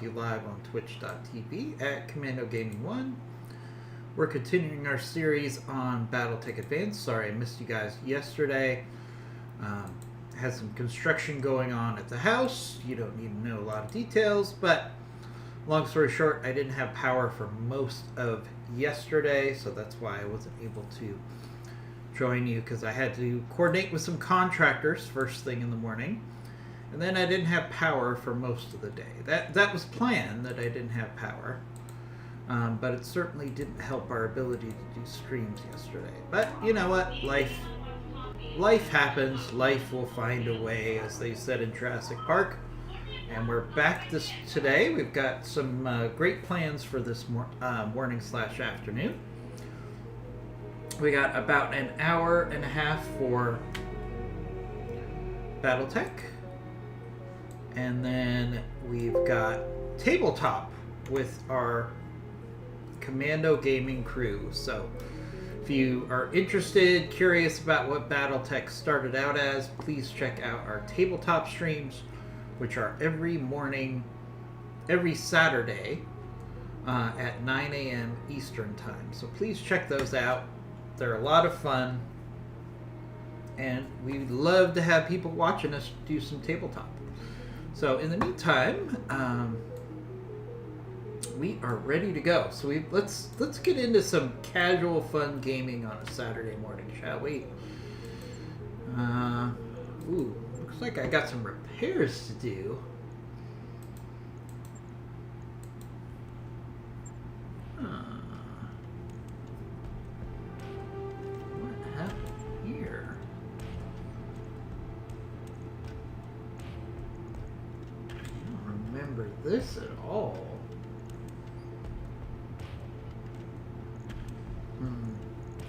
You live on twitch.tv at Commando Gaming 1. We're continuing our series on Battletech Advanced. Sorry I missed you guys yesterday. Had some construction going on at the house. You don't need to know a lot of details, but long story short, I didn't have power for most of yesterday, so that's why I wasn't able to join you, because I had to coordinate with some contractors first thing in the morning. And then I didn't have power for most of the day. That was planned, that I didn't have power. But it certainly didn't help our ability to do streams yesterday. But you know what? Life happens. Life will find a way, as they said in Jurassic Park. And we're back today. We've got some great plans for this morning/afternoon. We got about an hour and a half for Battletech. And then we've got tabletop with our Commando gaming crew. So if you are interested, curious about what Battletech started out as, please check out our tabletop streams, which are every morning, every Saturday at 9 a.m. Eastern Time. So please check those out. They're a lot of fun. And we'd love to have people watching us do some tabletop. So in the meantime, we are ready to go. So let's get into some casual fun gaming on a Saturday morning, shall we? Looks like I got some repairs to do. What happened here? Remember this at all.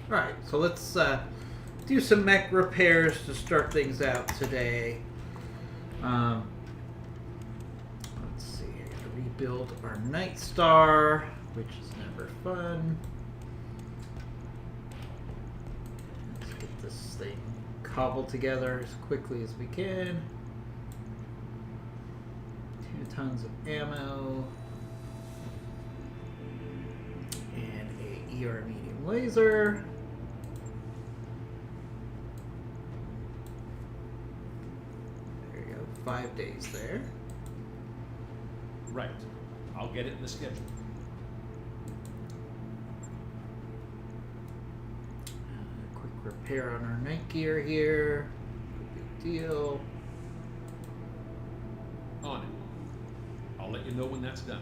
Alright, so let's do some mech repairs to start things out today. Let's see, I gotta rebuild our Night Star, which is never fun. Let's get this thing cobbled together as quickly as we can. 2 tons of ammo and a ER medium laser. There you go, 5 days there. Right. I'll get it in the schedule. Quick repair on our night gear here. No big deal. On it. I'll let you know when that's done.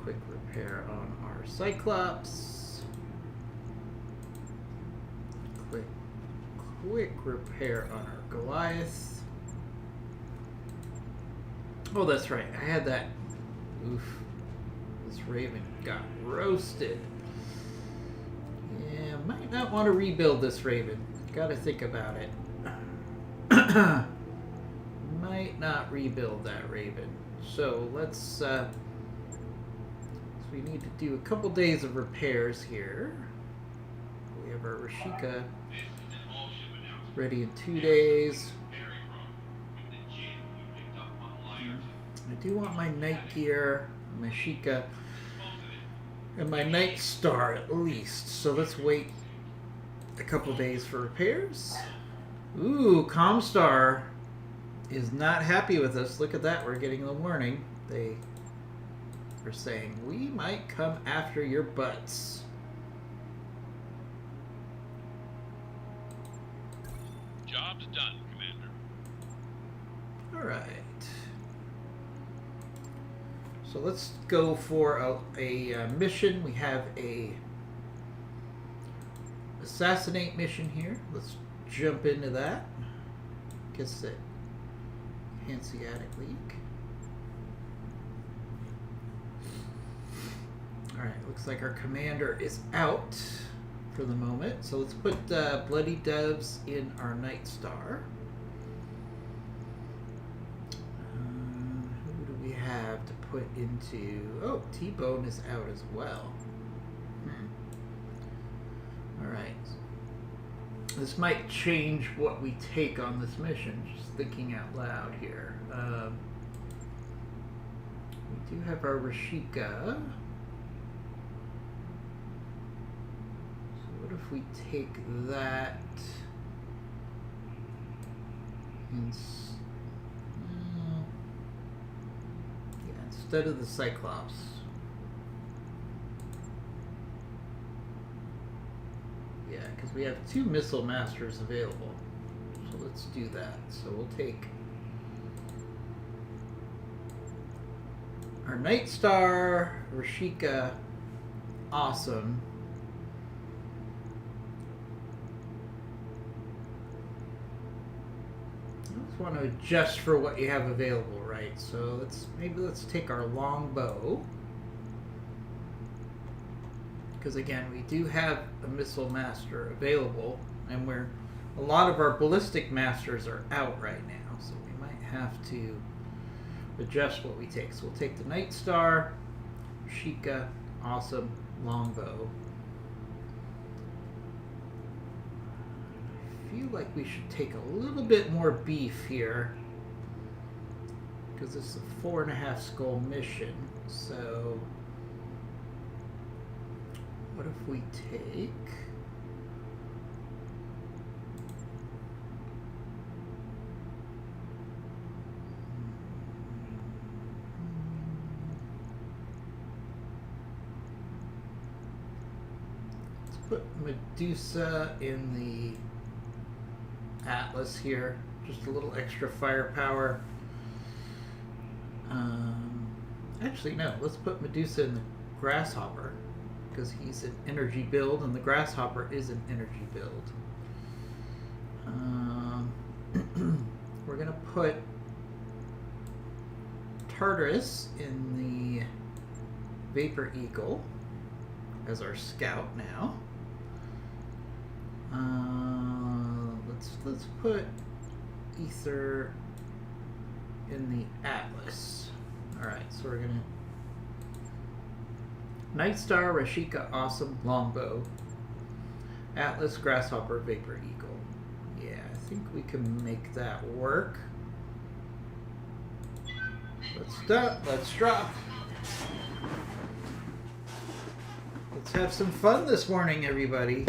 Quick repair on our Cyclops. Quick repair on our Goliath. Oh, that's right. I had that. Oof. This Raven got roasted. Yeah, might not want to rebuild this Raven. Gotta think about it. Might not rebuild that Raven. So let's we need to do a couple days of repairs here. We have our Rashika ready in 2 days. I do want my night gear, my Sheikah, and my Night Star at least. So let's wait a couple days for repairs. Ooh, Comstar is not happy with us. Look at that. We're getting a warning. They are saying, we might come after your butts. Job's done, Commander. Alright. So let's go for a mission. We have a assassinate mission here. Let's jump into that. Guess that Hanseatic League. Alright, looks like our commander is out for the moment. So let's put Bloody Doves in our Night Star. Who do we have to put into... Oh, T-Bone is out as well. Alright. This might change what we take on this mission. Just thinking out loud here. do have our Rashika. So what if we take that and yeah, instead of the Cyclops. Yeah, because we have 2 Missile Masters available. So let's do that. So we'll take our Night Star, Rashika, awesome. I just want to adjust for what you have available, right? So let's take our longbow. Because again, we do have a Missile Master available, and a lot of our Ballistic Masters are out right now, so we might have to adjust what we take. So we'll take the Night Star, Sheikah, awesome, longbow. I feel like we should take a little bit more beef here, because it's a 4.5 skull mission. So what if we take put Medusa in the Atlas here, just a little extra firepower. Actually, no, let's put Medusa in the Grasshopper, because he's an energy build, and the Grasshopper is an energy build. We're going to put Tartarus in the Vapor Eagle as our scout now. Let's put Ether in the Atlas. Alright, so we're gonna Night Star, Rashika, awesome, longbow, Atlas, Grasshopper, Vapor Eagle. Yeah, I think we can make that work. Let's drop. Let's have some fun this morning, everybody.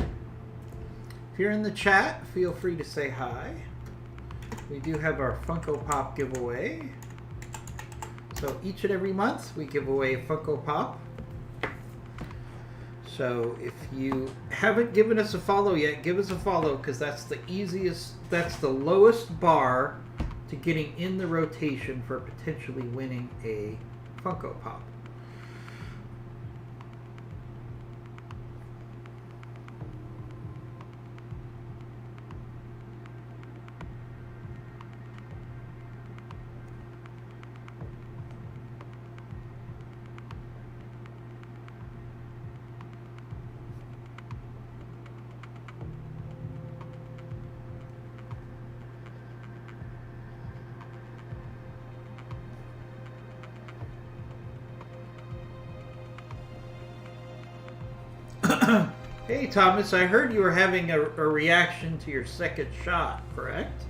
If you're in the chat, feel free to say hi. We do have our Funko Pop giveaway. So each and every month we give away a Funko Pop. So if you haven't given us a follow yet, give us a follow, because that's the easiest, that's the lowest bar to getting in the rotation for potentially winning a Funko Pop. Hey Thomas, I heard you were having a reaction to your second shot, correct?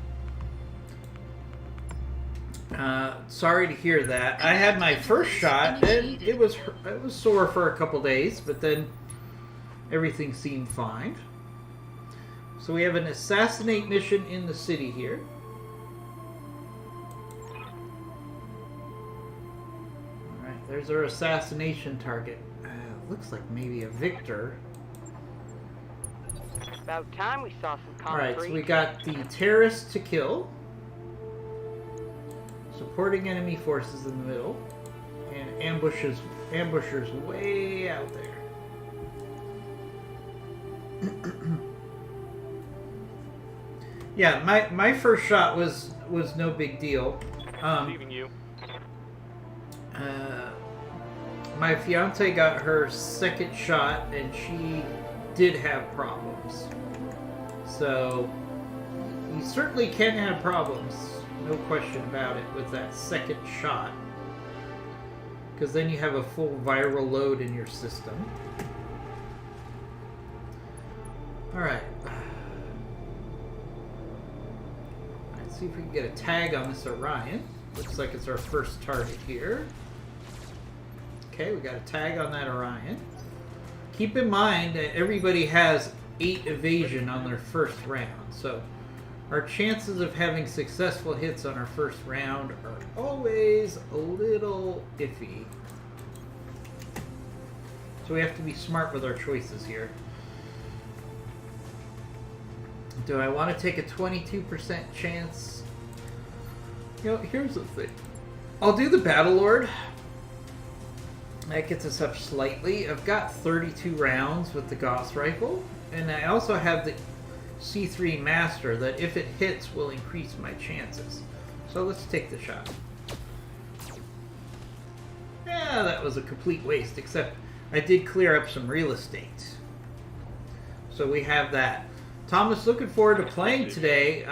Sorry to hear that. I had my first shot and it was sore for a couple days, but then everything seemed fine. So we have an assassinate mission in the city here. Alright, there's our assassination target. Looks like maybe a Victor. About time we saw some concrete. Alright, so we got the terrorists to kill, supporting enemy forces in the middle, and ambushers way out there. Yeah, my first shot was no big deal. Leaving you. My fiance got her second shot, and she did have problems. So you certainly can have problems, no question about it, with that second shot, because then you have a full viral load in your system. Alright. Let's see if we can get a tag on this Orion. Looks like it's our first target here. Okay, we got a tag on that Orion. Keep in mind that everybody has 8 evasion on their first round, so our chances of having successful hits on our first round are always a little iffy. So we have to be smart with our choices here. Do I want to take a 22% chance? You know, here's the thing. I'll do the Battle Lord. That gets us up slightly. I've got 32 rounds with the Gauss rifle. And I also have the C3 Master that if it hits will increase my chances. So let's take the shot. Yeah, that was a complete waste, except I did clear up some real estate. So we have that. Thomas, looking forward to playing today.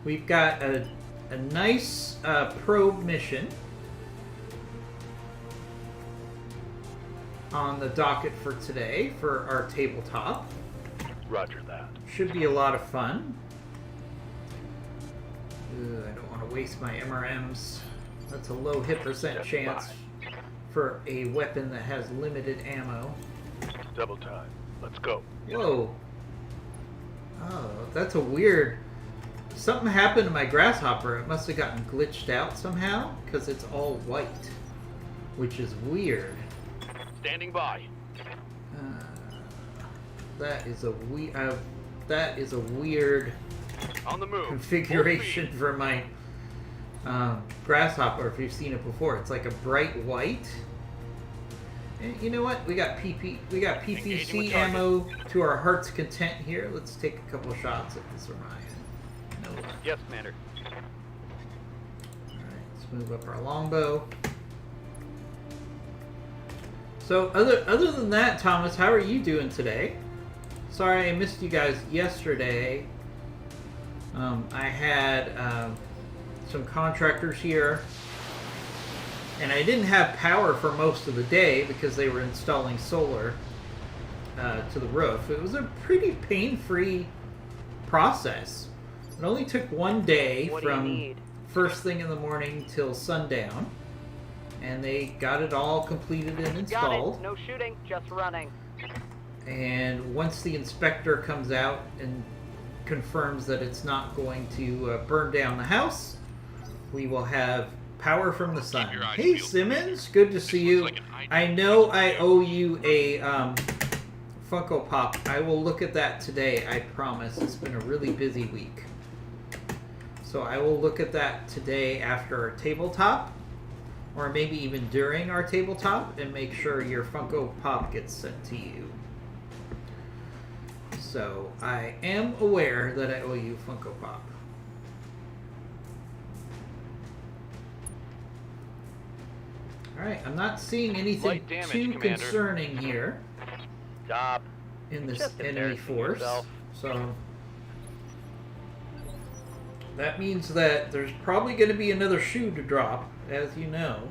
We've got a nice probe mission on the docket for today for our tabletop. Roger that. Should be a lot of fun. I don't want to waste my MRMs. That's a low hit percent chance for a weapon that has limited ammo. Double time. Let's go. Whoa. Oh, that's a weird... Something happened to my grasshopper. It must have gotten glitched out somehow, because it's all white. Which is weird. Standing by. That is a weird On the move. configuration for my grasshopper. If you've seen it before, it's like a bright white. And you know what? We got PPC ammo to our heart's content here. Let's take a couple shots at this Orion. No luck. Yes, Commander. All right, let's move up our longbow. So other than that, Thomas, how are you doing today? Sorry I missed you guys yesterday. I had some contractors here, and I didn't have power for most of the day because they were installing solar to the roof. It was a pretty pain-free process. It only took one day from first thing in the morning till sundown. And they got it all completed and installed. Got it. No shooting, just running. And once the inspector comes out and confirms that it's not going to burn down the house, we will have power from the sun. Hey Simmons, good to see you. I know I owe you a Funko Pop. I will look at that today, I promise. It's been a really busy week. So I will look at that today after our tabletop. Or maybe even during our tabletop, and make sure your Funko Pop gets sent to you. So, I am aware that I owe you Funko Pop. Alright, I'm not seeing anything too concerning here Stop. in this enemy force. So, that means that there's probably going to be another shoe to drop, as you know.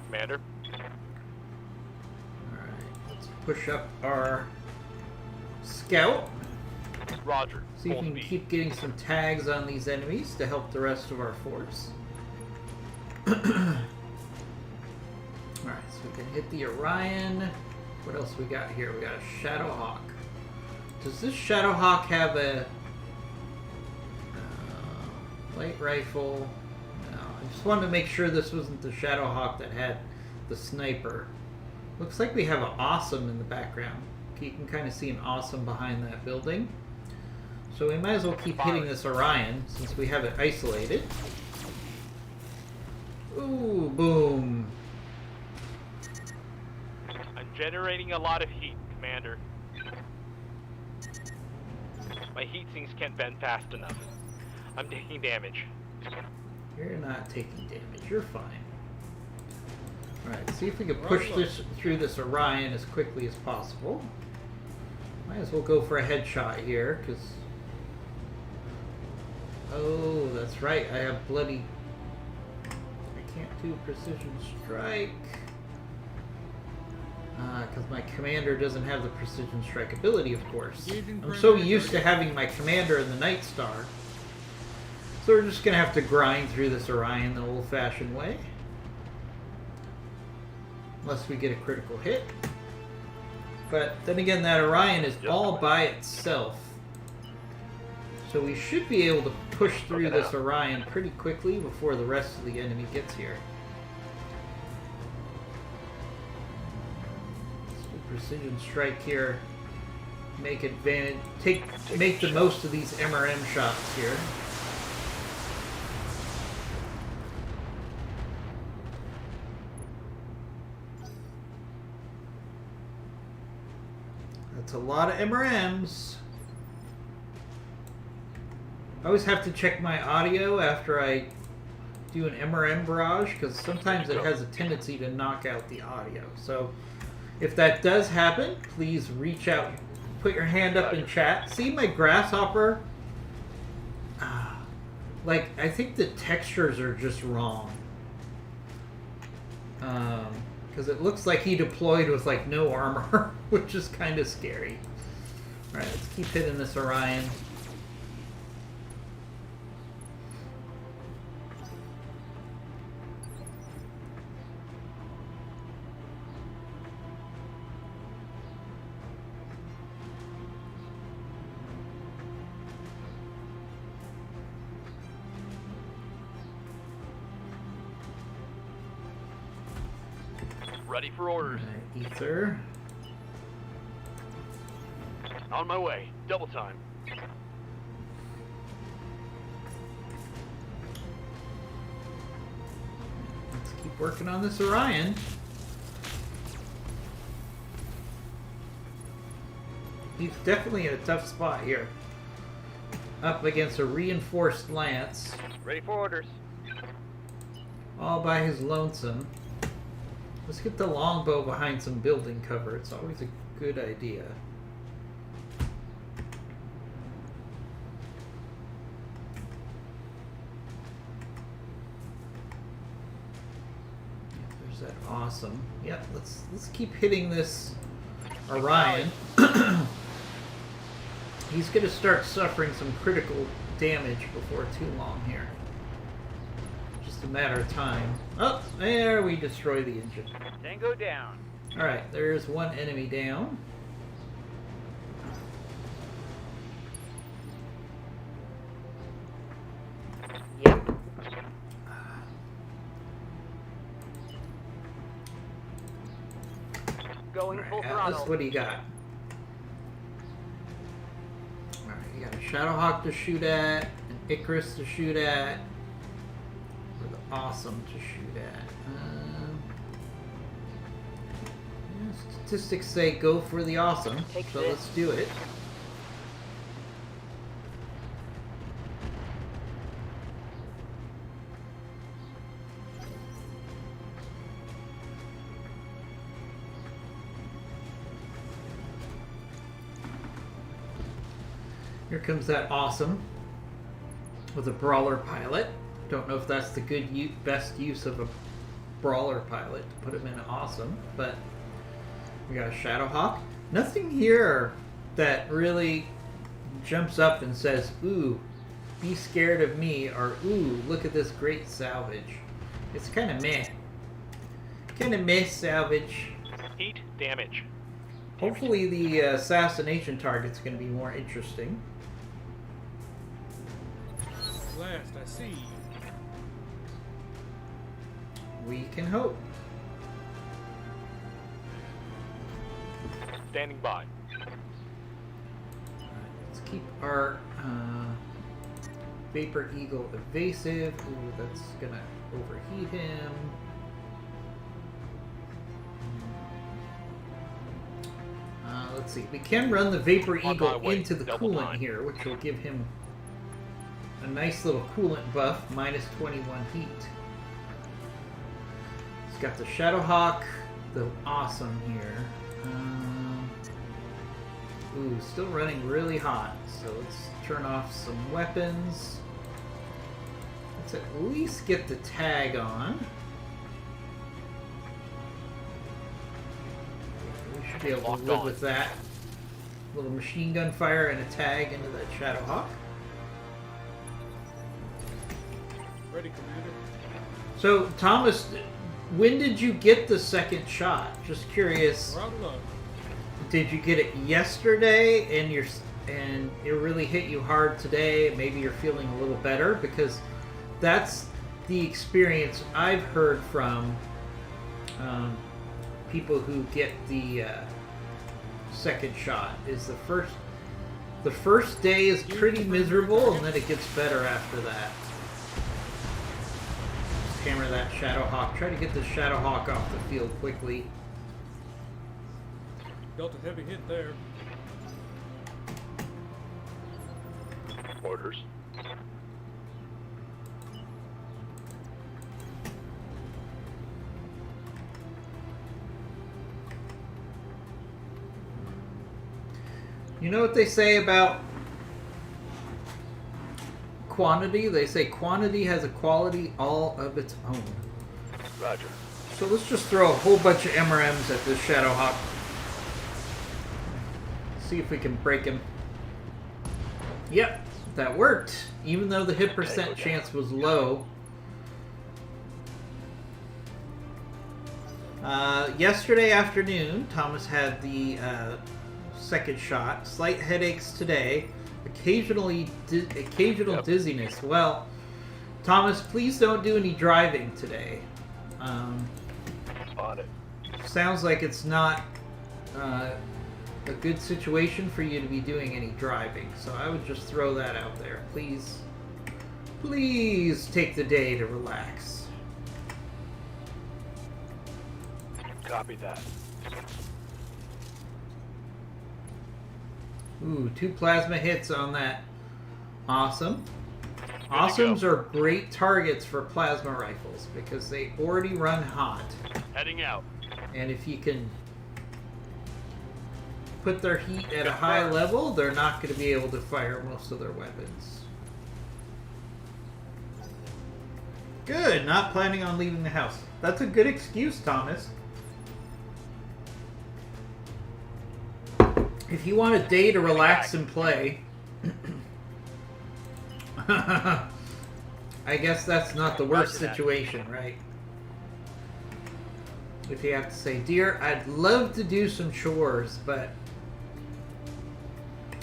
Commander. Alright, let's push up our scout. Roger. See if we can keep getting some tags on these enemies to help the rest of our force. Alright, so we can hit the Orion. What else we got here? We got a Shadowhawk. Does this Shadowhawk have a light rifle? No, I just wanted to make sure this wasn't the Shadowhawk that had the sniper. Looks like we have an Awesome in the background. You can kind of see an Awesome behind that building. So we might as well keep hitting this Orion since we have it isolated. Ooh, boom. I'm generating a lot of heat, Commander. My heat sinks can't bend fast enough. I'm taking damage. You're not taking damage. You're fine. Alright, see if we can push this through this Orion as quickly as possible. Might as well go for a headshot here, because... Oh, that's right. I have bloody... I can't do precision strike. because my commander doesn't have the precision strike ability, of course. I'm so used to having my commander in the Night Star. So we're just going to have to grind through this Orion the old-fashioned way. Unless we get a critical hit. But then again, that Orion is all by itself. So we should be able to push through this Orion pretty quickly before the rest of the enemy gets here. Precision strike here. Make advantage. Make the most of these MRM shots here. That's a lot of MRMs. I always have to check my audio after I do an MRM barrage because sometimes it has a tendency to knock out the audio. So if that does happen, please reach out. Put your hand up in chat. See my grasshopper? Like, I think the textures are just wrong. Because it looks like he deployed with, like, no armor, which is kind of scary. Alright, let's keep hitting this Orion. Ready for orders. Alright, Ether. On my way. Double time. Let's keep working on this Orion. He's definitely in a tough spot here. Up against a reinforced lance. Ready for orders. All by his lonesome. Let's get the longbow behind some building cover. It's always a good idea. There's that awesome. Yeah, let's keep hitting this Orion. He's going to start suffering some critical damage before too long here. Just a matter of time. Oh, there we destroy the engine. Tango down. Alright, there's one enemy down. Yep. Going full Atlas, throttle. what do you got? Alright, you got a Shadowhawk to shoot at, an Icarus to shoot at, or the Awesome to shoot at. Statistics say go for the Awesome, so let's do it. Here comes that Awesome with a Brawler pilot. Don't know if that's the best use of a Brawler pilot to put him in Awesome, but we got a Shadowhawk. Nothing here that really jumps up and says, ooh, be scared of me, or ooh, look at this great salvage. It's kind of meh. Kind of meh salvage. Heat damage. Hopefully the assassination target's going to be more interesting. Last I see. We can hope. Standing by. Let's keep our Vapor Eagle evasive. Ooh, that's going to overheat him. Let's see. We can run the Vapor Eagle into the coolant here, which will give him a nice little coolant buff, minus 21 heat. He's got the Shadowhawk, the Awesome here. Ooh, still running really hot. So let's turn off some weapons. Let's at least get the tag on. Be able to Locked live on. with that. Little machine gun fire and a tag into that Shadowhawk. Ready, Commander. So, Thomas, when did you get the second shot? Just curious. We're out of luck. Did you get it yesterday and it really hit you hard today? Maybe you're feeling a little better, because that's the experience I've heard from people who get the second shot. Is the first day is pretty miserable, and then it gets better after that. Just hammer that Shadowhawk. Try to get the Shadowhawk off the field quickly. Dealt a heavy hit there. Orders. You know what they say about quantity? They say quantity has a quality all of its own. Roger. So let's just throw a whole bunch of MRMs at this Shadowhawk. See if we can break him. Yep, that worked. Even though the hit percent chance was low. Yesterday afternoon, Thomas had the second shot. Slight headaches today. Occasional dizziness. Well, Thomas, please don't do any driving today. On it. Sounds like it's not a good situation for you to be doing any driving. So I would just throw that out there. Please take the day to relax. Copy that. Ooh, 2 plasma hits on that. Awesome. Awesomes are great targets for plasma rifles because they already run hot. Heading out. And if you can put their heat at a high level, they're not going to be able to fire most of their weapons. Good. Not planning on leaving the house. That's a good excuse, Thomas. If you want a day to relax and play, I guess that's not the worst situation, right? If you have to say, dear, I'd love to do some chores, but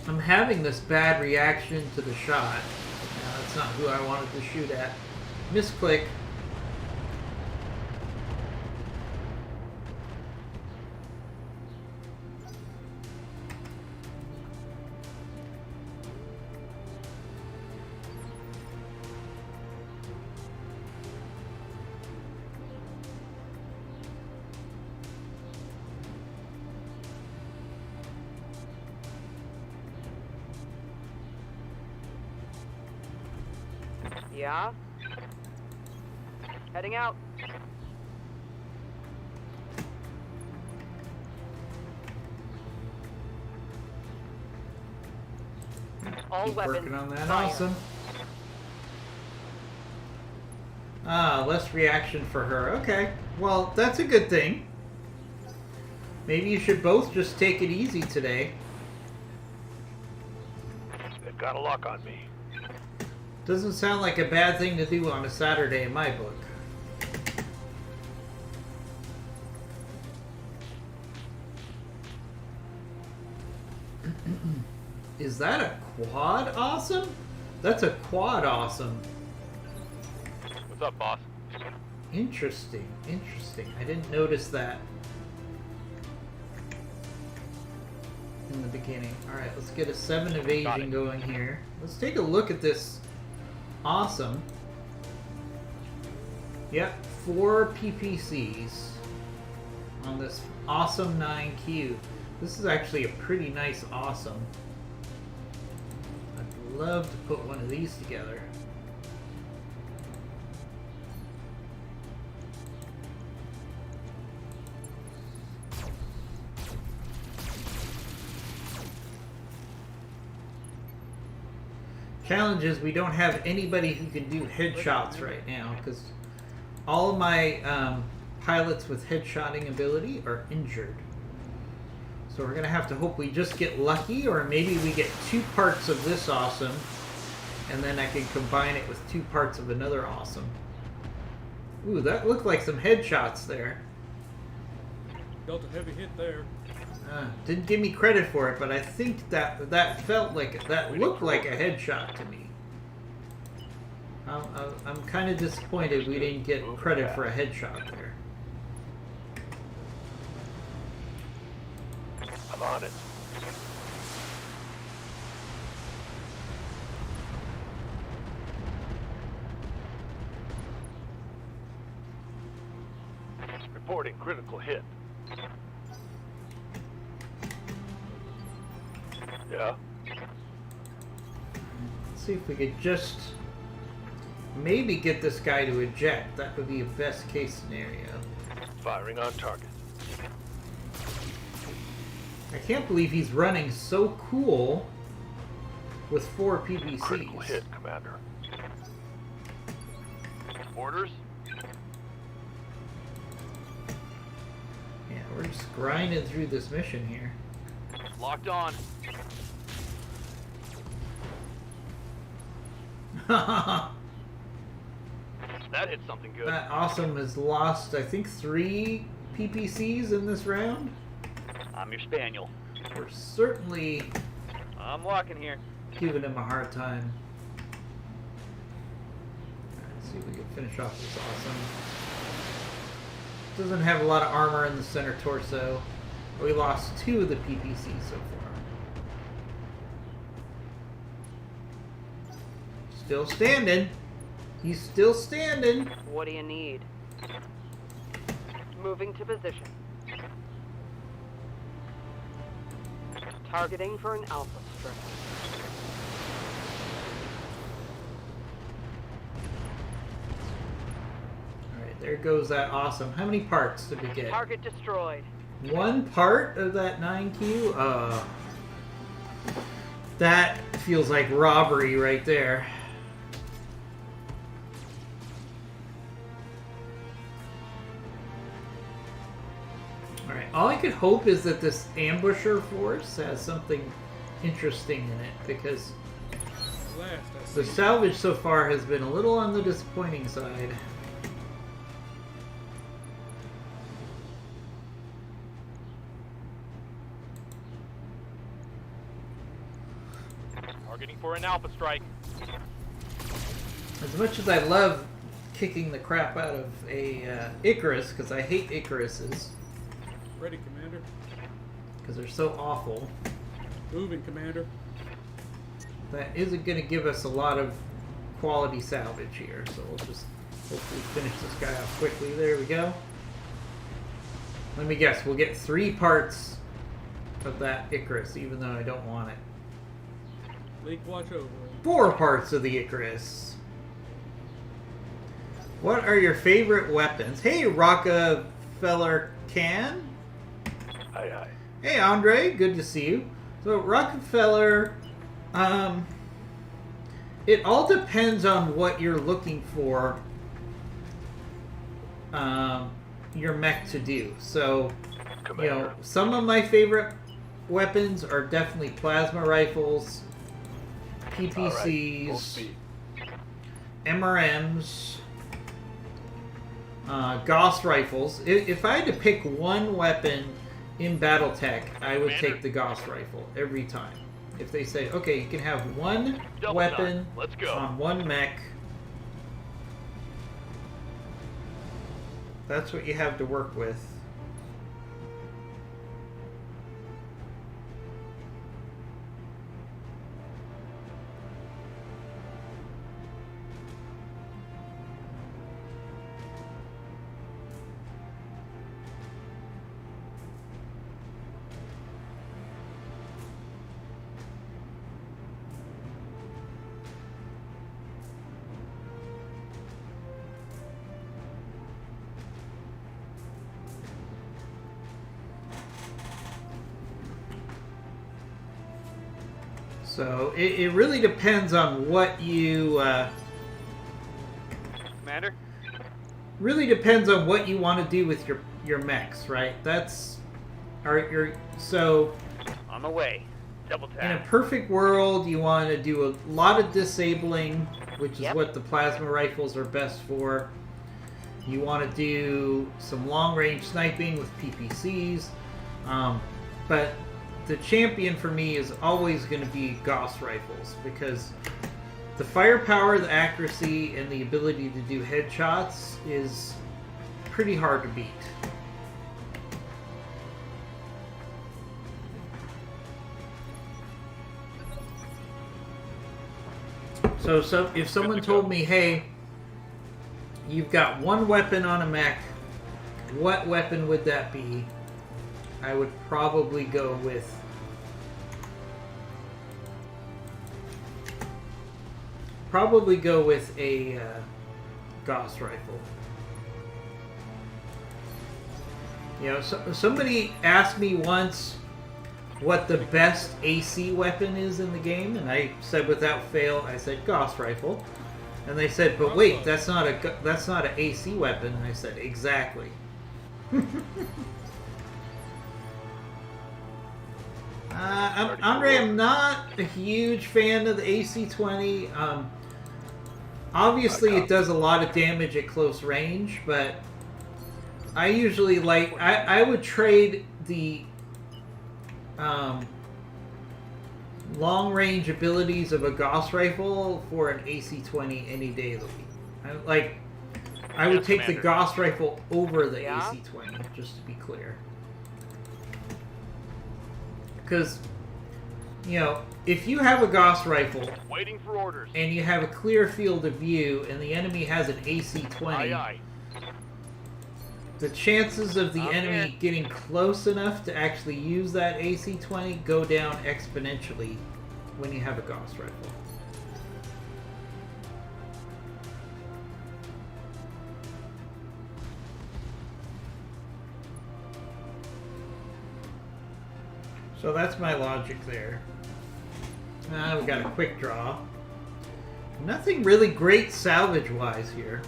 I'm having this bad reaction to the shot. That's not who I wanted to shoot at. Misclick. Yeah? Heading out. All Keep weapons. working on that. fire. Awesome. Less reaction for her. Okay. Well, that's a good thing. Maybe you should both just take it easy today. They've got a lock on me. Doesn't sound like a bad thing to do on a Saturday in my book. Is that a quad awesome? That's a quad awesome. What's up, boss? Interesting. Interesting. I didn't notice that in the beginning. Alright, let's get a 7 evasion going here. Let's take a look at this. Awesome. Yep, 4 PPCs on this awesome 9Q. This is actually a pretty nice awesome. I'd love to put one of these together. Challenge is we don't have anybody who can do headshots right now because all of my pilots with headshotting ability are injured. So we're gonna have to hope we just get lucky, or maybe we get 2 parts of this awesome, and then I can combine it with 2 parts of another awesome. Ooh, that looked like some headshots there. Dealt a heavy hit there. Didn't give me credit for it, but I think that felt like that looked like a headshot to me. I'm kind of disappointed we didn't get credit for a headshot there. I'm on it. Reporting critical hit. Yeah. Let's see if we could just maybe get this guy to eject. That would be a best case scenario. Firing on target. I can't believe he's running so cool with 4 Critical PPCs. hit, Commander. Orders? Yeah, we're just grinding through this mission here. Locked on. That That hit something good. awesome has lost, I think, 3 PPCs in this round. I'm your spaniel. We're certainly I'm walking here. giving him a hard time. Let's see if we can finish off this awesome. Doesn't have a lot of armor in the center torso. We lost 2 of the PPCs so far. Still standing. He's still standing. What do you need? Moving to position. Targeting for an alpha strike. Alright, there goes that awesome. How many parts did we get? Target destroyed. 1 part of that 9Q? That feels like robbery right there. Alright, all I could hope is that this ambusher force has something interesting in it, because Last, I the see. salvage so far has been a little on the disappointing side. Targeting for an alpha strike. As much as I love kicking the crap out of a Icarus, because I hate Icaruses, Ready, Commander. because they're so awful, Moving, Commander. that isn't going to give us a lot of quality salvage here. So we'll just hopefully finish this guy off quickly. There we go. Let me guess, we'll get 3 parts of that Icarus, even though I don't want it. Leak watch over. 4 parts of the Icarus. What are your favorite weapons? Hey, Rockefeller Can. Aye, aye. Hey, Andre, good to see you. So, Rockefeller, it all depends on what you're looking for your mech to do. So, Commander. some of my favorite weapons are definitely plasma rifles, All right. Full PPCs, speed. MRMs, Gauss rifles. If I had to pick one weapon in Battletech, I would Commander? take the Gauss rifle every time. If they say, okay, you can have one Double weapon time. Let's go. on one mech, that's what you have to work with. So it really depends on what you Commander. really depends on what you want to do with your mechs, right? That's So On the way. Double in a tap. perfect world, you want to do a lot of disabling, which is Yep. what the plasma rifles are best for. You want to do some long-range sniping with PPCs, but the champion for me is always going to be Gauss rifles because the firepower, the accuracy, and the ability to do headshots is pretty hard to beat. So if someone told me, hey, you've got one weapon on a mech, what weapon would that be? I would probably go with a Gauss rifle. You know, somebody asked me once what the best AC weapon is in the game, and I said without fail, I said Gauss rifle. And they said, but wait, that's not an AC weapon. And I said, exactly. Andre, I'm not a huge fan of the AC-20. Obviously, it does a lot of damage at close range, but I usually like... I would trade the long-range abilities of a Gauss rifle for an AC-20 any day of the week. I would take the Gauss rifle over the AC-20, just to be clear. Because, you know, if you have a Gauss rifle Waiting for orders. and you have a clear field of view and the enemy has an AC-20, Aye, aye. the chances of the I'm enemy here. getting close enough to actually use that AC-20 go down exponentially when you have a Gauss rifle. So that's my logic there. We got a quick draw. Nothing really great salvage-wise here.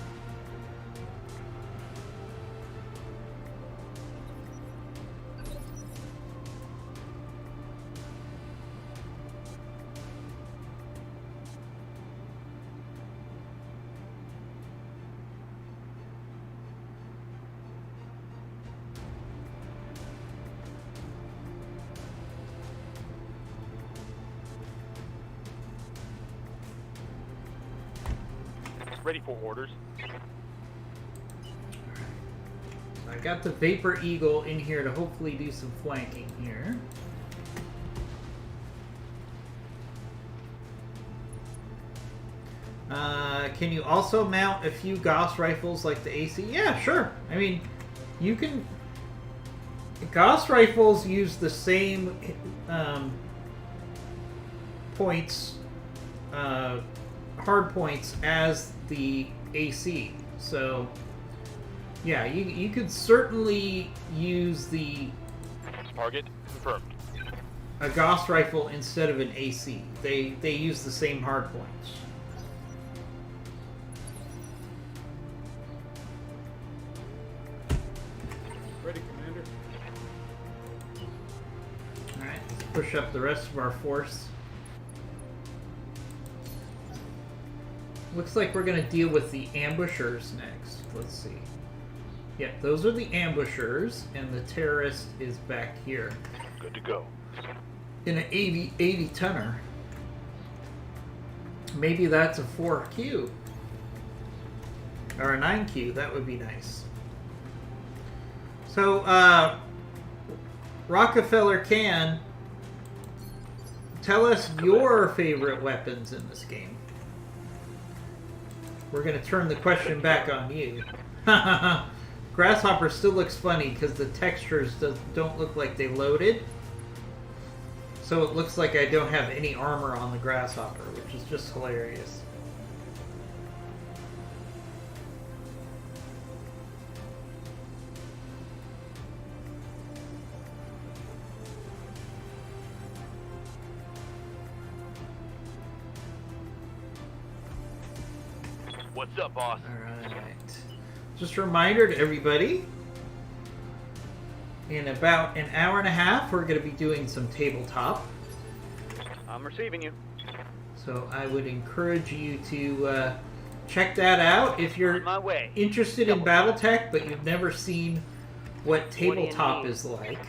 Ready for orders. I got the Vapor Eagle in here to hopefully do some flanking here. Can you also mount a few Gauss rifles like the AC? Yeah, sure. I mean, you can... Gauss rifles use the same points, hard points as the AC. So, yeah, you could certainly use Target confirmed. a Gauss rifle instead of an AC. They use the same hard points. Ready, Commander. Alright, let's push up the rest of our force. Looks like we're going to deal with the ambushers next. Let's see. Yeah, those are the ambushers, and the terrorist is back here. Good to go. In an 80 tonner. Maybe that's a 4Q. Or a 9Q, that would be nice. So, Rockefeller Can, tell us your favorite weapons in this game. We're going to turn the question back on you. Grasshopper still looks funny because the textures don't look like they loaded. So it looks like I don't have any armor on the Grasshopper, which is just hilarious. What's up, boss? Alright. Just a reminder to everybody, In about an hour and a half, we're going to be doing some tabletop. I'm receiving you. So I would encourage you to check that out if you're On my way. interested in Battletech, but you've never seen what do you tabletop need? is like.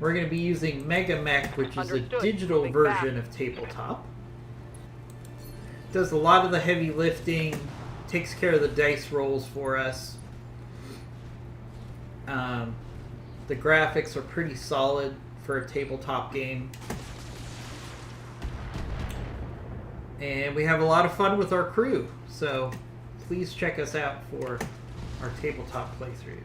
We're going to be using MegaMech, which is Understood. a digital Moving version back. of tabletop. Does a lot of the heavy lifting, takes care of the dice rolls for us. The graphics are pretty solid for a tabletop game. And we have a lot of fun with our crew, so please check us out for our tabletop playthrough.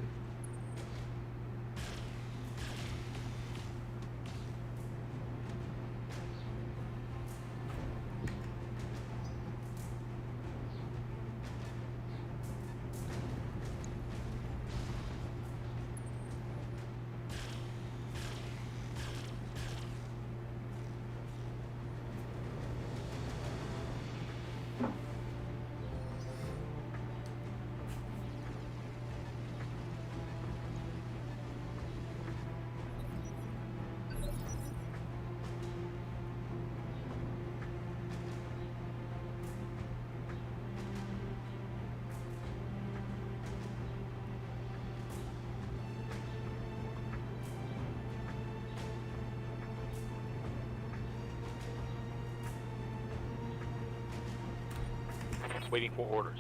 Waiting for orders.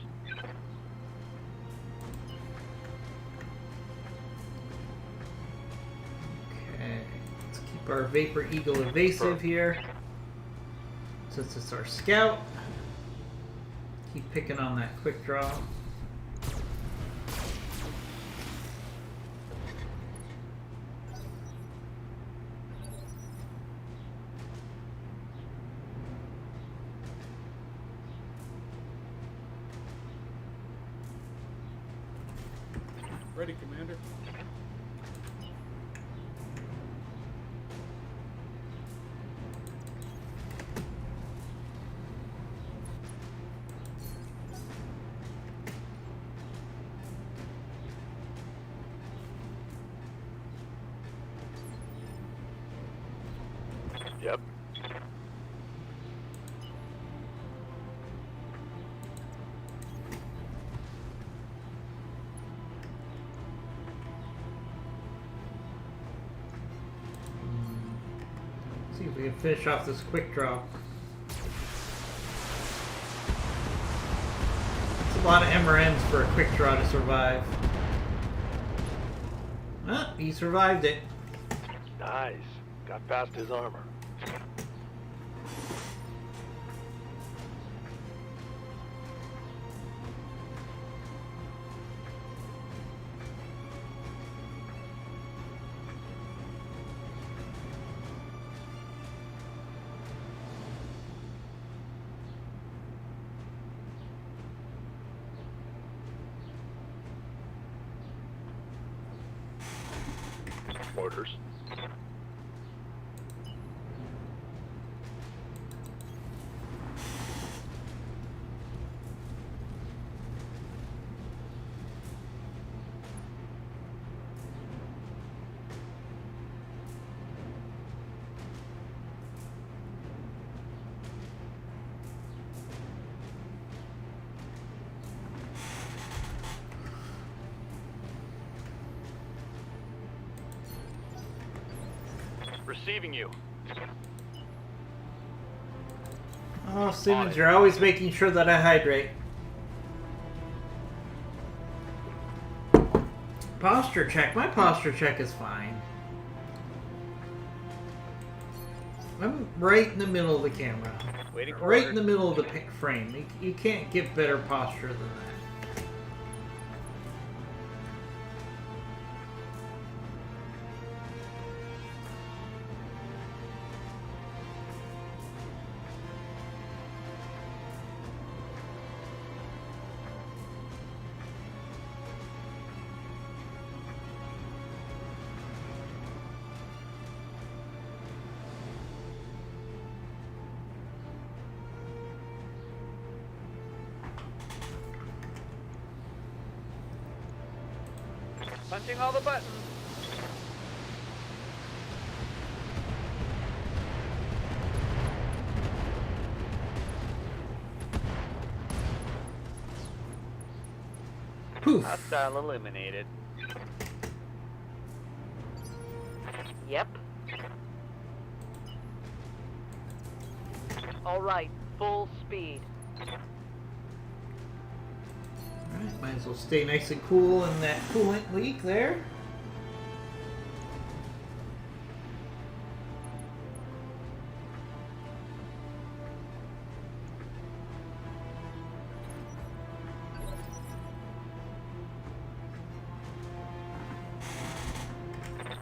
Okay, let's keep our Vapor Eagle evasive here. Since it's our scout. Keep picking on that quick draw. Ready, Commander. Yep. See if we can finish off this quick draw. It's a lot of MRNs for a quick draw to survive. Ah, he survived it. Nice. Got past his armor. Orders. Receiving you. Oh, Simmons, you're always making sure that I hydrate. Posture check. My posture check is fine. I'm right in the middle of the camera. Waiting for Right orders. in the middle of the frame. You can't get better posture than that. Punching all the buttons. Poof. Hostile eliminated. Yep. All right, full speed. Alright, might as well stay nice and cool in that coolant leak there.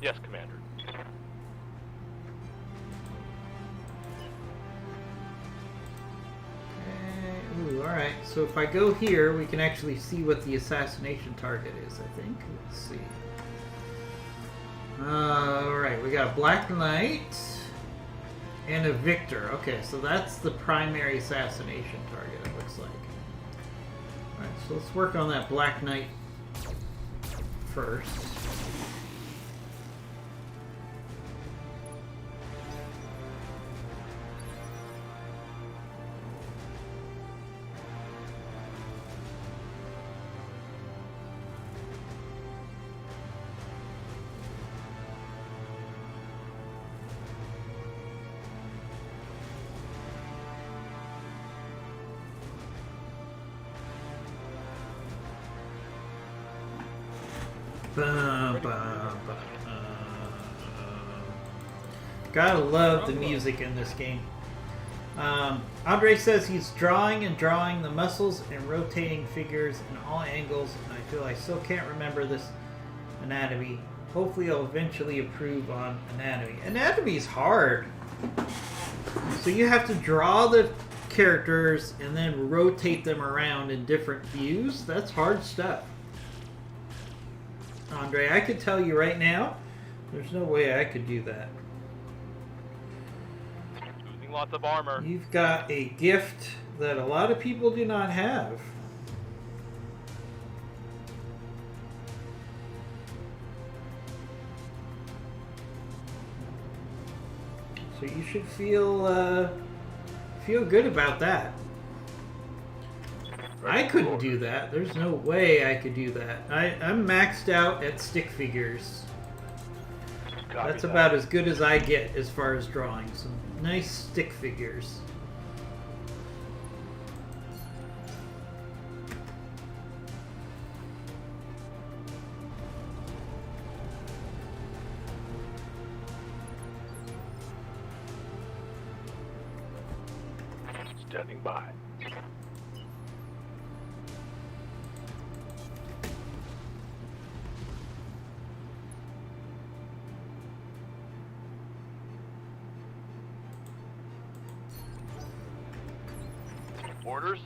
Yes, Commander. Ooh, alright, so if I go here, we can actually see what the assassination target is, I think. Let's see. Alright, we got a Black Knight and a Victor. Okay, so that's the primary assassination target, it looks like. Alright, so let's work on that Black Knight first. Gotta love the music in this game. Andre says he's drawing and drawing the muscles and rotating figures in all angles, and I feel I still can't remember this anatomy. Hopefully I'll eventually improve on anatomy. Anatomy's hard. So you have to draw the characters and then rotate them around in different views. That's hard stuff. Andre, I could tell you right now, there's no way I could do that. Losing lots of armor. You've got a gift that a lot of people do not have. So you should feel good about that. I couldn't do that. There's no way I could do that. I'm maxed out at stick figures. Copy That's that. about as good as I get as far as drawing. Some nice stick figures. Standing by. Orders?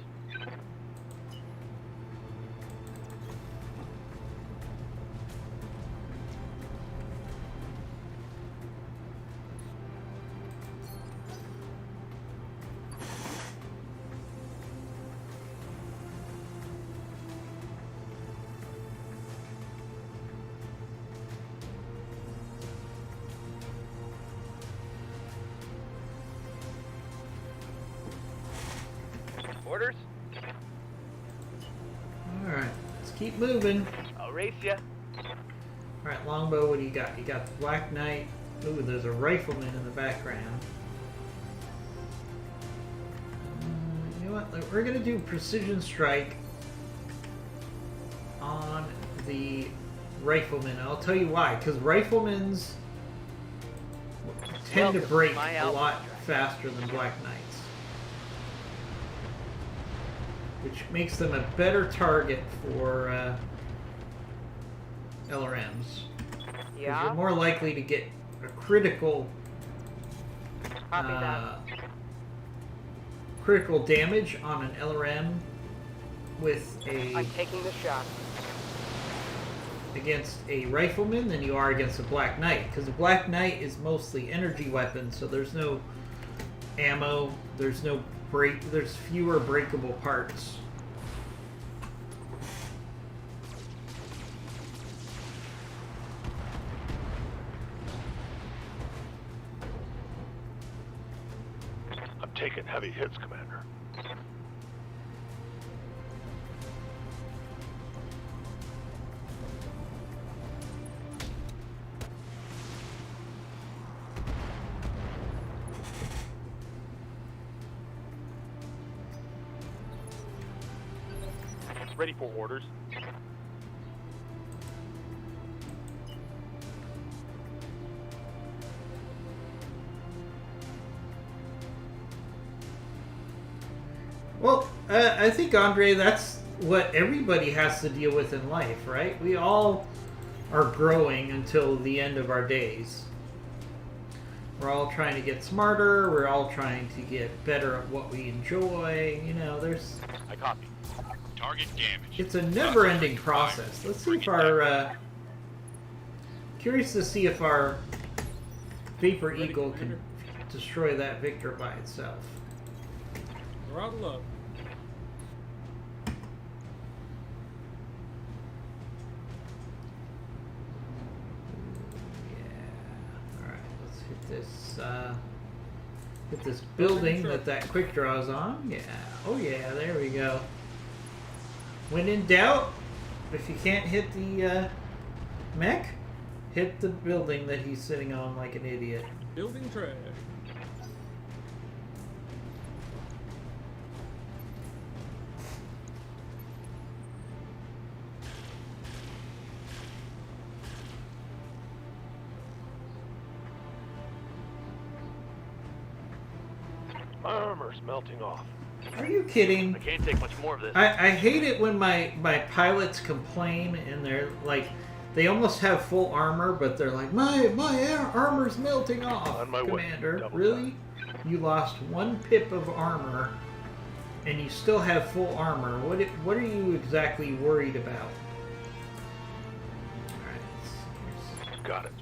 Orders? Alright, let's keep moving. I'll race ya. Alright, Longbow, what do you got? You got the Black Knight. Ooh, there's a rifleman in the background. You know what? We're going to do Precision Strike on the rifleman. I'll tell you why. Because riflemans tend to Welcome to break my a lot outfit. faster than Black Knights. Which makes them a better target for LRMs. Because you're Yeah? more likely to get a critical Copy that. critical damage on an LRM with I'm taking the shot. against a rifleman than you are against a Black Knight. Because the Black Knight is mostly energy weapons, so there's no ammo, there's fewer breakable parts. I'm taking heavy hits, Commander. Ready for orders. Well, I think, Andre, that's what everybody has to deal with in life, right? We all are growing until the end of our days. We're all trying to get smarter. We're all trying to get better at what we enjoy. You know, there's... I copy. Target damage. It's a never-ending process. Let's see if our... curious to see if our Vapor Ready, Eagle Commander? can destroy that Victor by itself. Throttle up. Yeah. All right. Let's hit this building that quick draws on. Yeah. Oh yeah. There we go. When in doubt, if you can't hit the mech, hit the building that he's sitting on like an idiot. Building trash. My armor's melting off. Are you kidding? I can't take much more of this. I hate it when my pilots complain and they're like, they almost have full armor, but they're like, my armor's melting off. On my way. Commander, Double really? You lost 1 pip of armor, and you still have full armor. What are you exactly worried about? All right. Got it.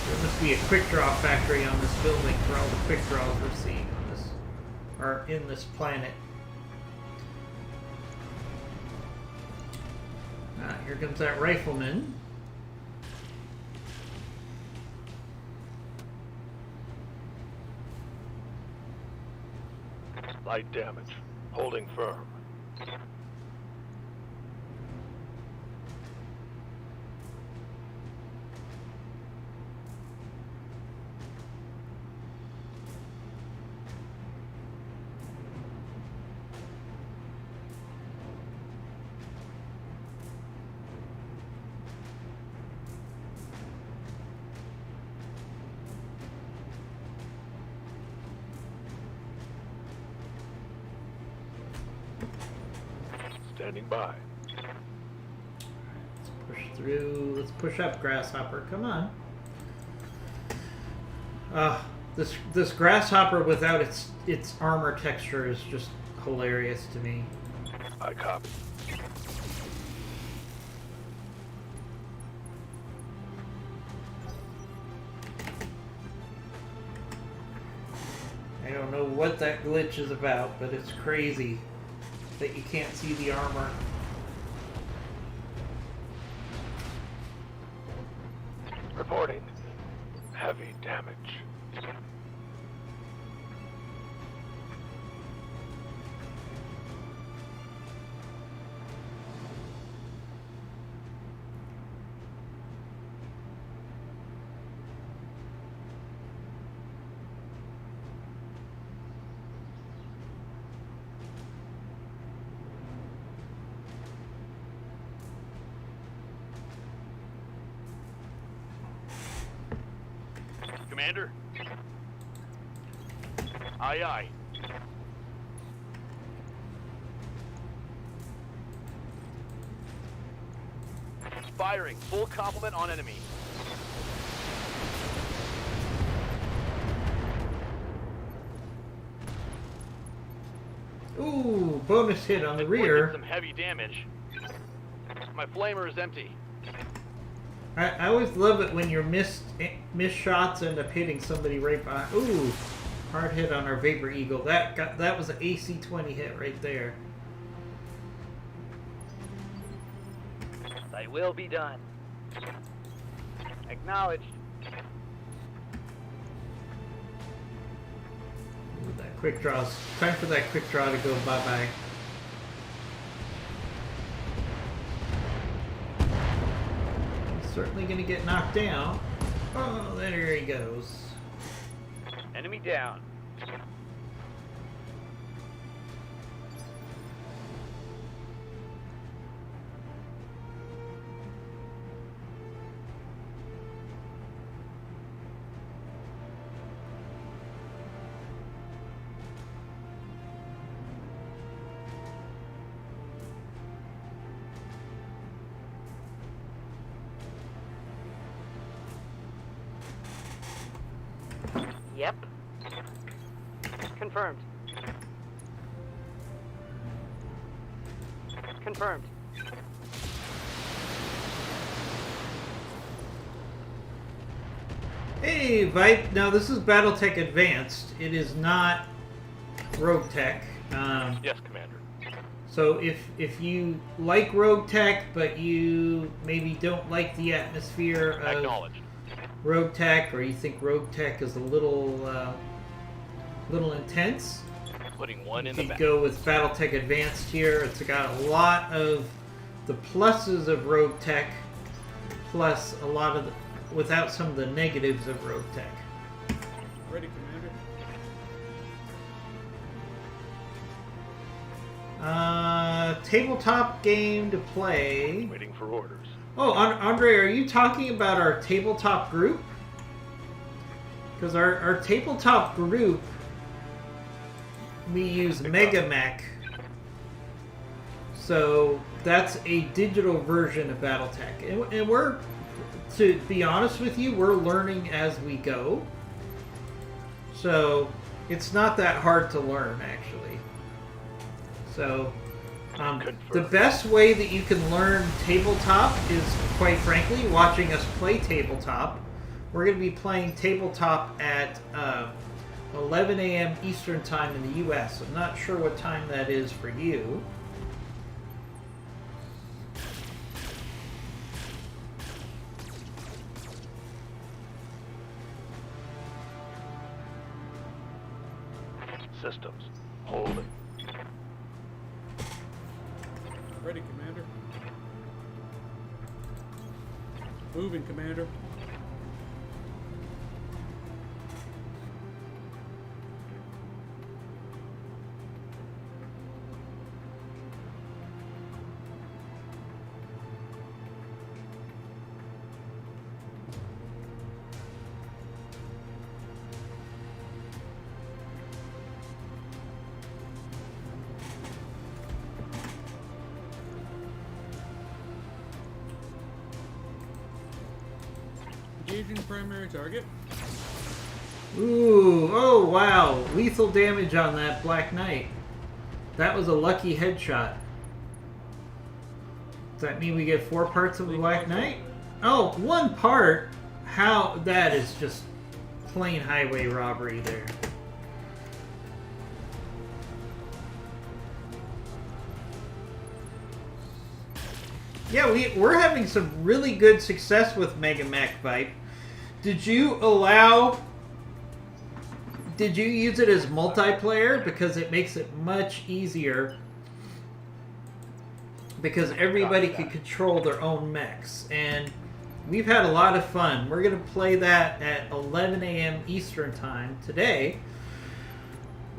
There must be a quick draw factory on this building for all the quick draws we're seeing on this, or in this planet. Here comes that rifleman. Light damage. Holding firm. Standing by. Let's push through. Let's push up, Grasshopper. Come on. This Grasshopper without its armor texture is just hilarious to me. I copy. I don't know what that glitch is about, but it's crazy that you can't see the armor. Reporting. Heavy damage. Commander? Aye, aye. Firing. Full complement on enemy. Ooh, bonus hit on the Did rear. some heavy damage. My flamer is empty. I always love it when your missed shots end up hitting somebody right behind. Ooh, hard hit on our Vapor Eagle. That was an AC-20 hit right there. Thy will be done. Acknowledged. Ooh, that quick draws. Time for that quick draw to go bye-bye. Certainly going to get knocked down. Oh, there he goes. Enemy down. Yep. Confirmed. Confirmed. Hey, Vipe. Now, this is Battletech Advanced. It is not Rogue Tech. Yes, Commander. So if you like Rogue Tech, but you maybe don't like the atmosphere of Acknowledged. Rogue Tech, or you think Rogue Tech is a little intense, Putting one you in the could back. go with Battletech Advanced here. It's got a lot of the pluses of Rogue Tech, plus a lot of without some of the negatives of Rogue Tech. Ready, Commander. Tabletop game to play. Waiting for orders. Oh, Andre, are you talking about our tabletop group? Because our tabletop group, we use MegaMech. So that's a digital version of Battletech. And we're, to be honest with you, we're learning as we go. So it's not that hard to learn, actually. So the best way that you can learn tabletop is, quite frankly, watching us play tabletop. We're going to be playing tabletop at 11 a.m. Eastern Time in the U.S. I'm not sure what time that is for you. Systems. Holding. Ready, Commander. Moving, Commander. Engaging primary target. Ooh, oh wow, lethal damage on that Black Knight. That was a lucky headshot. Does that mean we get 4 parts of the Black Knight? Oh, 1 part? How? That is just plain highway robbery there. Yeah, we're having some really good success with MegaMech Vipe. Did you use it as multiplayer? Because it makes it much easier. Because everybody can control their own mechs. And we've had a lot of fun. We're going to play that at 11 a.m. Eastern Time today.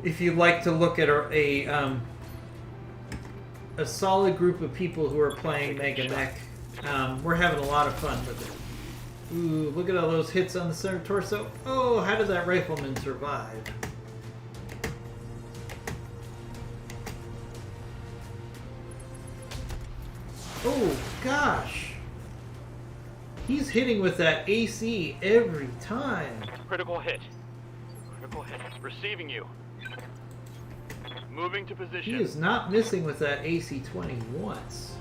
If you'd like to look at a solid group of people who are playing MegaMech, we're having a lot of fun with it. Ooh, look at all those hits on the center torso. Oh, how did that rifleman survive? Oh, gosh. He's hitting with that AC every time. Critical hit. Critical hit. Receiving you. Moving to He position. is not missing with that AC-20 once.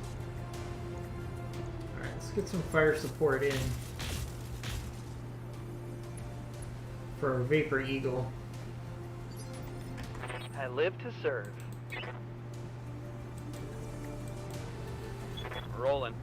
Alright, let's get some fire support in for our Vapor Eagle. I live to serve. Rolling.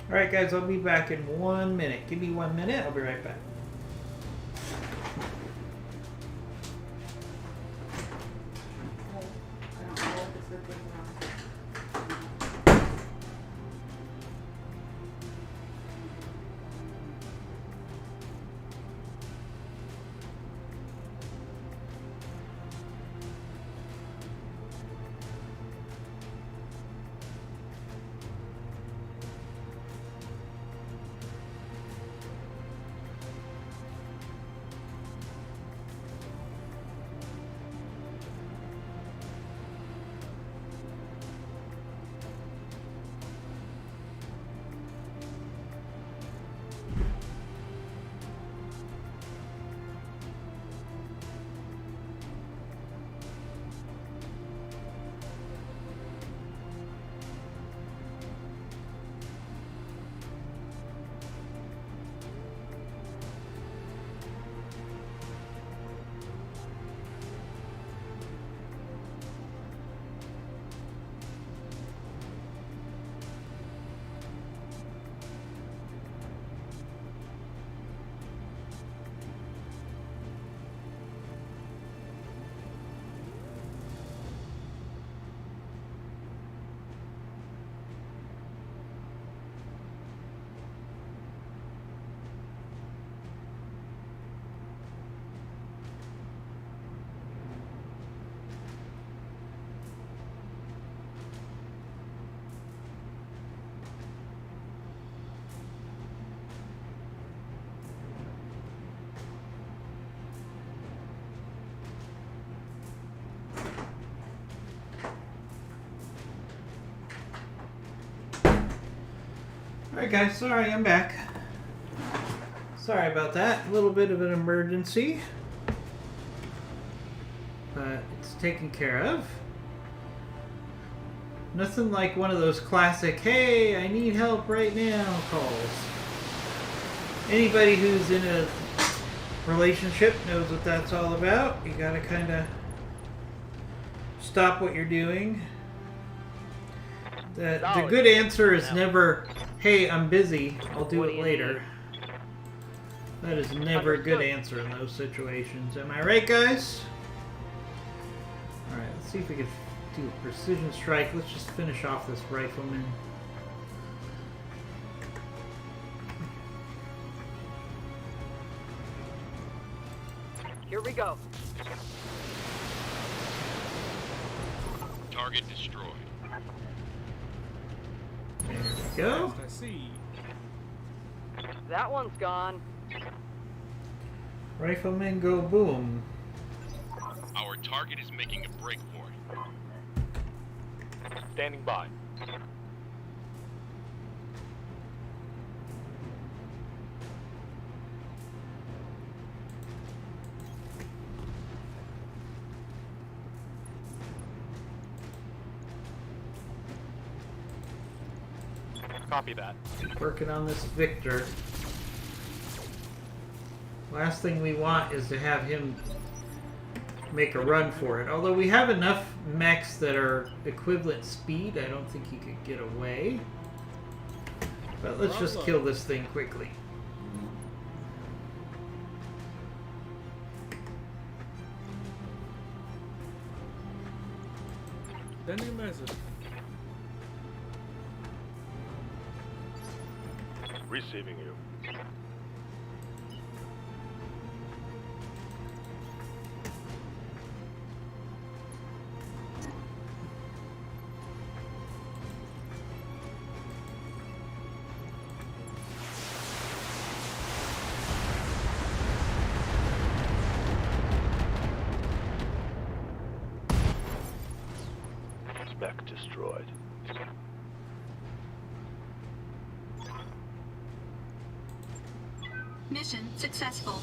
Alright guys, I'll be back in 1 minute. Give me 1 minute, I'll be right back. Alright guys, sorry, I'm back. Sorry about that. A little bit of an emergency. But it's taken care of. Nothing like one of those classic, hey, I need help right now calls. Anybody who's in a relationship knows what that's all about. You gotta kind of stop what you're doing. The good answer is never, hey, I'm busy, I'll do it later. That is never a good answer in those situations. Am I right, guys? Alright, let's see if we can do a precision strike. Let's just finish off this rifleman. Here we go. Target destroyed. There we go. I see. That one's gone. Rifleman go boom. Our target is making a break for it. Standing by. Copy that. Working on this Victor. Last thing we want is to have him make a run for it. Although we have enough mechs that are equivalent speed, I don't think he could get away. But let's just kill this thing quickly. Sending a message. Receiving you. Spec destroyed. Mission successful.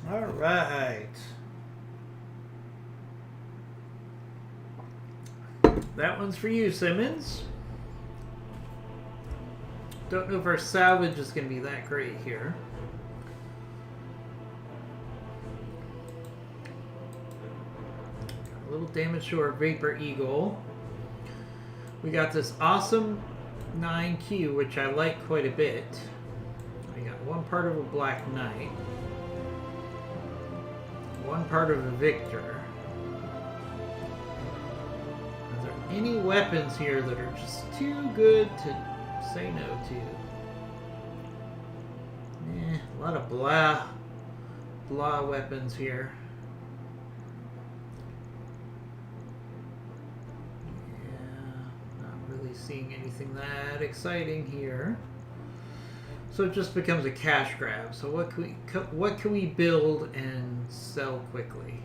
All right. That one's for you, Simmons. Don't know if our salvage is going to be that great here. Got a little damage to our Vapor Eagle. We got this awesome 9Q, which I like quite a bit. We got one part of a Black Knight. One part of a Victor. Are there any weapons here that are just too good to say no to? A lot of blah weapons here. Yeah, not really seeing anything that exciting here. So it just becomes a cash grab. So what can we build and sell quickly?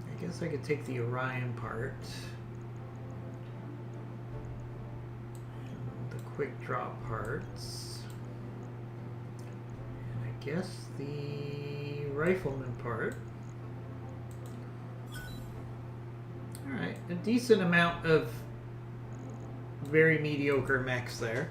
I guess I could take the Orion part. And the quick draw parts. And I guess the rifleman part. Alright, a decent amount of very mediocre mechs there.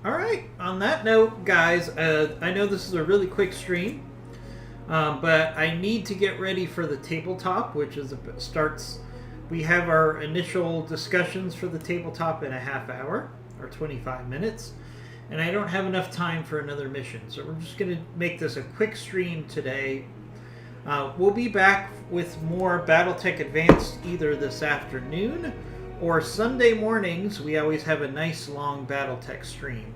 Alright, on that note, guys, I know this is a really quick stream, but I need to get ready for the tabletop, which is starts We have our initial discussions for the tabletop in a half hour, or 25 minutes. And I don't have enough time for another mission, so we're just going to make this a quick stream today. We'll be back with more Battletech Advanced either this afternoon or Sunday mornings. We always have a nice long Battletech stream.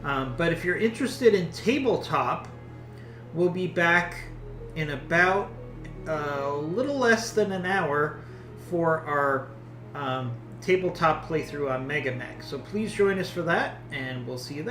But if you're interested in tabletop, we'll be back in about a little less than an hour for our tabletop playthrough on Mega Mech. So please join us for that, and we'll see you then.